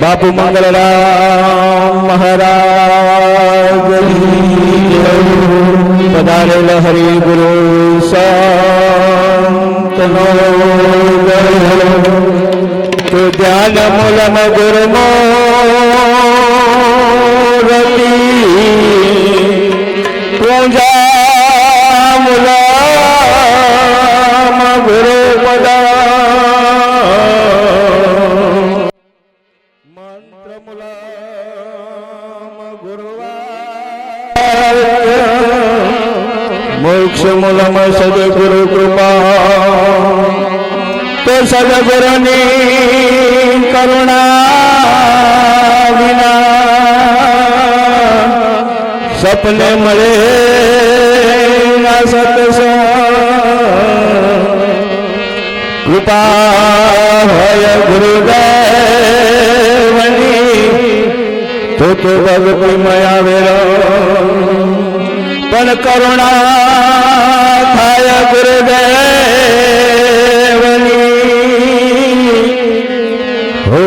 બાપુ મંગળરામ મહારાજ પધારેલ હરિગુરુ સંતનો તો ધ્યાન મૂલમ ગુરુમો પૂજા મૂલમ ગુરુ મંત્ર મૂલમ ગુરુવાર મોક્ષ મૂલમ સદગુરુ કૃપા તો સદગુરુની કરુણા વિના સપને મળે ના સત્સંગ કૃપા હોય ગુરુદેવની તો ભક્તિમય આવેલો પણ કરુણા થાય ગુરુદેવની હો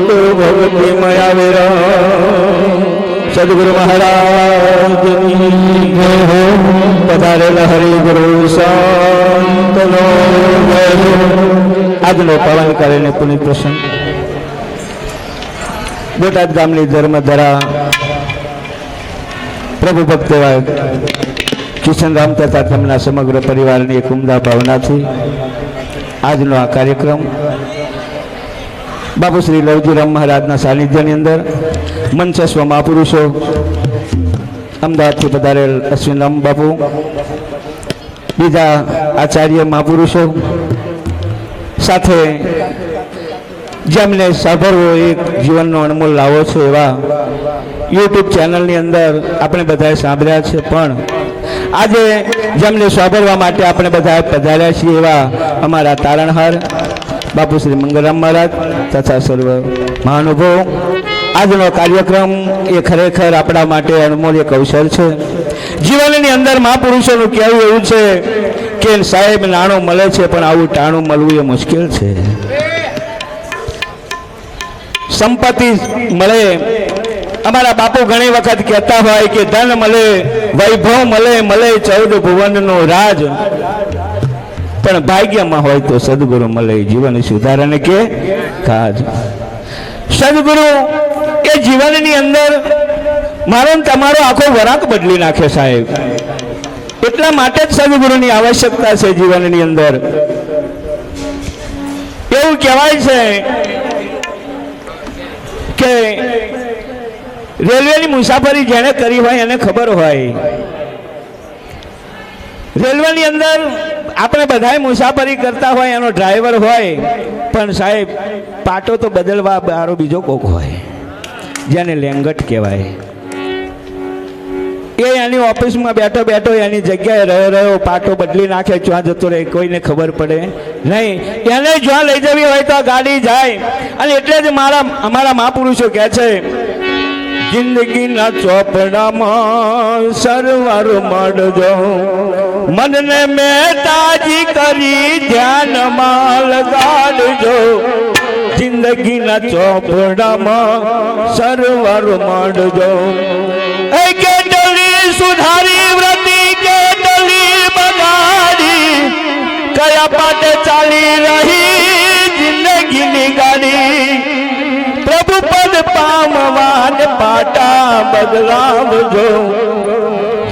તો ભક્તિમય આવેલો સદગુરુ મહારાજ પધારેલા હરિગુરુ સંતનો આજનો પાવન કરીને પુનિત પ્રસંગ બોટાદ ગામની ધર્મધરા પ્રભુ ભક્ત કિશનરામ તથા તેમના સમગ્ર પરિવારની એક ઉમદા ભાવનાથી આજનો આ કાર્યક્રમ બાપુ શ્રી લવજીરામ મહારાજના સાનિધ્યની અંદર મંચસ્વ મહાપુરુષો અમદાવાદથી પધારેલ અશ્વિનરામ બાપુ, બીજા આચાર્ય મહાપુરુષો સાથે જેમને સાંભળવો એક જીવનનો અણમોલ લાવો છે એવા યુટ્યુબ ચેનલની અંદર આપણે બધાએ સાંભળ્યા છે, પણ આજે જેમને સાંભળવા માટે આપણે બધા પધાર્યા છીએ એવા અમારા તારણહાર બાપુ શ્રી મંગળરામ મહારાજ તથા સર્વ મહાનુભાવો, આજનો કાર્યક્રમ એ ખરેખર આપણા માટે અણમોલ એક અવસર છે. જીવનની અંદર મહાપુરુષોનું કહેવું એવું છે કે સાહેબ નાણું મળે છે પણ આવું ટાણું મળવું એ મુશ્કેલ છે. સંપત્તિ મળે, અમારા બાપુ ઘણી વખત કહેતા હોય કે ધન મળે, વૈભવ મળે, મળે 14 ભુવનનો રાજ, પણ ભાગ્યમાં હોય તો સદગુરુ મળે જીવન સુધારને કે કાજ. સદગુરુ એ જીવનની અંદર મારો તમારો આખો વળાંક બદલી નાખે સાહેબ. એટલા માટે જ સદગુરુની આવશ્યકતા છે જીવનની અંદર. એવું કહેવાય છે કે રેલવેની મુસાફરી જેણે કરી હોય એને ખબર હોય. રેલવેની અંદર આપણે બધાએ મુસાફરી કરતા હોય, એનો ડ્રાઈવર હોય, પણ સાહેબ પાટો તો બદલવા બારો બીજો કોક હોય જેને લેંગટ કહેવાય. એ એની ઓફિસમાં બેઠો બેઠો એની જગ્યાએ રહ્યો પાટો બદલી નાખે, જ્યાં જતો રહે કોઈને ખબર પડે નહીં. એને જ્યાં લઈ જવી હોય તો ગાડી જાય. અને એટલે જ અમારા મહાપુરુષો કહે છે જિંદગીના ચોપડામાં સરવાર મળજો, મનને મેતાજી કરી ધ્યાનમાં લગાડજો. જિંદગીના ચોપડામાં સરવાર મળજો. એ કેટલી સુધારી વ્રતી કેટલી બગાડી, કયા પાટે ચાલી રહી જિંદગીની ગાડી. પ્રભુ પદ પામવાન પાટા બદલાવજો.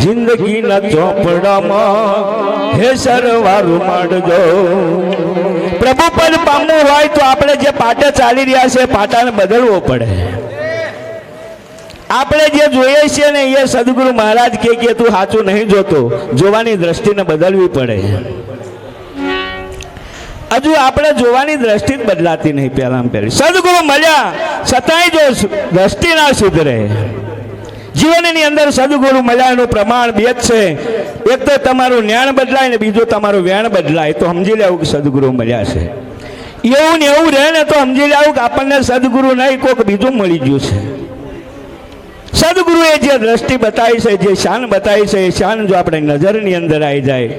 જિંદગીના ચોપડામાં હે સરવારું માંડજો. પ્રભુ પદ પામવું હોય તો આપણે જે પાટા ચાલી રહ્યા છે પાટાને બદલવો પડે. આપણે જે જોઈએ છીએ ને એ સદગુરુ મહારાજ કે તું સાચું નહીં જોતો, જોવાની દ્રષ્ટિને બદલવી પડે. હજુ આપણે જોવાની દ્રષ્ટિ જ બદલાતી નહીં. પહેલામાં પહેલી સદગુરુ મળ્યા છતાંય જો દ્રષ્ટિ ના સુધરે. જીવનની અંદર સદગુરુ મળ્યાનું પ્રમાણ બે જ છે. એક તો તમારું જ્ઞાન બદલાય ને બીજું તમારું વેણ બદલાય, તો સમજી લેવું કે સદગુરુ મળ્યા છે. એવું ને એવું રહે ને તો સમજી લેવું કે આપણને સદગુરુ નહીં કોઈક બીજું મળી ગયું છે. સદગુરુએ જે દ્રષ્ટિ બતાવી છે, જે શાન બતાવી છે, એ શાન જો આપણે નજરની અંદર આવી જાય,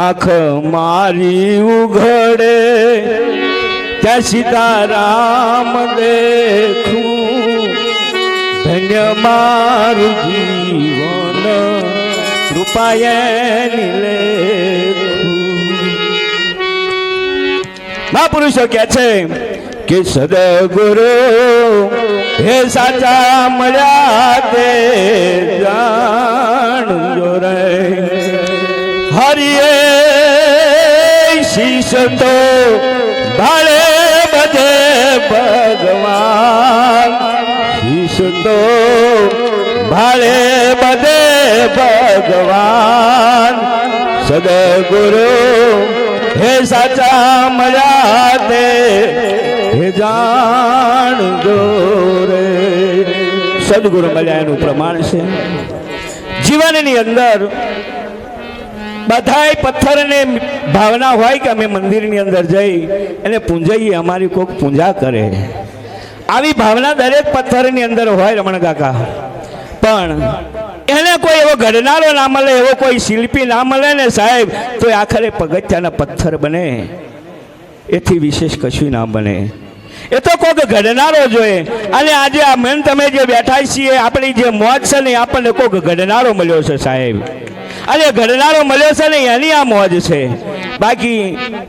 આંખ મારી ઉઘડે ત્યાં સીતારામ દેખું ધન્ય મારું જીવન કૃપાએ લેખું. મહાપુરુષો કહે છે કે સદગુરુ હે સાચા મળ્યા તે જાણજો રે. હરિએ શીશ તો ભાળે બધે ભગવાન, શીશ તો ભાળે બધે ભગવાન. સદગુરુ હે સાચા મળ્યા તે હે જાણજો રે. સદગુરુ મળ્યા એનું પ્રમાણ છે. જીવનની અંદર બધાય પથ્થરને ભાવના હોય કે અમે મંદિરની અંદર જઈ અને પૂંજાઈએ, અમારી કોઈક પૂજા કરે, આવી ભાવના દરેક પથ્થરની અંદર હોય રમણ કાકા. પણ એને કોઈ એવો ઘડનારો ના મળે, એવો કોઈ શિલ્પી ના મળે ને સાહેબ, તો આખરે પગથિયાના પથ્થર બને, એથી વિશેષ કશું ના બને. એ તો કોઈક ઘડનારો જોઈએ. અને આજે આ મેન તમે જે બેઠા છીએ, આપણી જે મોજ છે ને, આપણને કોઈક ઘડનારો મળ્યો છે સાહેબ. અને ઘડનારો મળ્યો છે ને એની આ મોજ છે. બાકી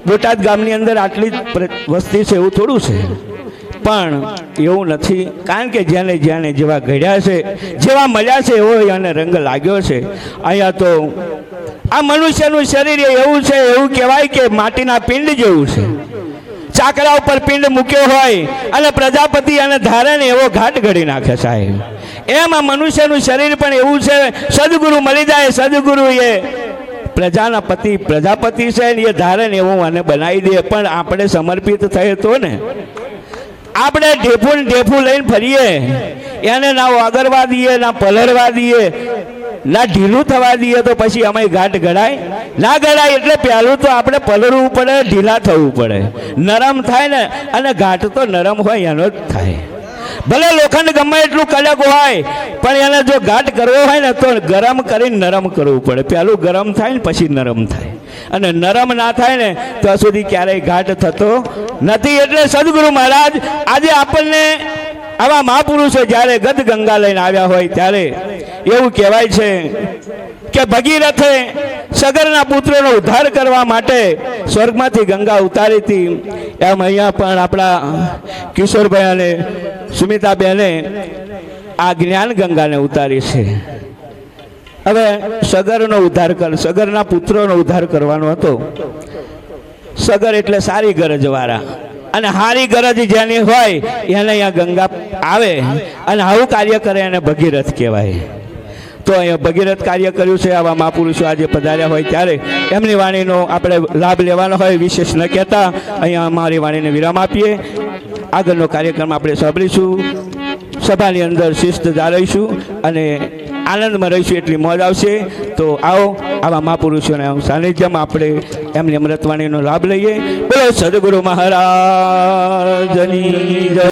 બોટાદ ગામની અંદર આટલી જ વસ્તી છે એવું થોડું છે. પણ એવું નથી, કારણ કે જેને જેને જેવા ઘડ્યા છે, જેવા મળ્યા છે, એવો એને રંગ લાગ્યો છે. અહીંયા તો આ મનુષ્યનું શરીર એવું છે, એવું કહેવાય કે માટીના પિંડ જેવું છે. ચાકડા ઉપર પિંડ મૂક્યો હોય અને પ્રજાપતિ અને ધારે ને એવો ઘાટ ઘડી નાખે સાહેબ. એમ આ મનુષ્યનું શરીર પણ એવું છે. સદગુરુ મળી જાય, સદગુરુ એ પ્રજાના પતિ પ્રજાપતિ છે ને, એ ધારે ને એવું મને બનાવી દે. પણ આપણે સમર્પિત થઈએ તો ને, આપણે ઢેફું લઈને ફરીએ, એને ના વગરવા દઈએ, ના પલરવા દઈએ, ના ઢીલું થવા દઈએ, તો પછી અમે ઘાટ ઘડાય ના ઘડાય. એટલે પહેલું તો આપણે પલરવું પડે, ઢીલા થવું પડે, નરમ થાય ને. અને ઘાટ તો નરમ હોય એનો જ થાય. ભલે લોખંડ ગમે એટલું કડક હોય, પણ એને જો ઘાટ કરવો હોય ને તો ગરમ કરીને નરમ કરવું પડે. પહેલું ગરમ થાય ને પછી નરમ થાય. અને નરમ ના થાય ને તો સુધી ક્યારેય ઘાટ થતો નથી. એટલે સદગુરુ મહારાજ આજે આપણને આવા મહાપુરુષો જ્યારે ગદ ગંગા લઈને આવ્યા હોય ત્યારે એવું કહેવાય છે કે ભગીરથે સગરના પુત્રોનો ઉદ્ધાર કરવા માટે સ્વર્ગમાંથી ગંગા ઉતારી હતી. એમ અહીંયા પણ આપણા કિશોરભાઈ અને સુમિતાબેને આ જ્ઞાન ગંગાને ઉતારી છે. હવે સગરનો ઉદ્ધાર સગરના પુત્રોનો ઉદ્ધાર કરવાનો હતો. સગર એટલે સારી ગરજવાળા, અને સારી ગરજ જેની હોય એને અહીંયા ગંગા આવે અને આવું કાર્ય કરે એને ભગીરથ કહેવાય. તો અહીંયા ભગીરથ કાર્ય કર્યું છે. આવા મહાપુરુષો આજે પધાર્યા હોય ત્યારે એમની વાણીનો આપણે લાભ લેવાનો હોય. વિશેષ ન કહેતા અહીંયા અમારી વાણીને વિરામ આપીએ. આગળનો કાર્યક્રમ આપણે સાંભળીશું. સભાની અંદર શિસ્ત જાળવીશું અને આનંદમાં રહીશું, એટલી મોજ આવશે. તો આવો આવા મહાપુરુષોના સાનિધ્યમાં આપણે એમની અમૃતવાણીનો લાભ લઈએ. બોલો સદગુરુ મહારાજની જય.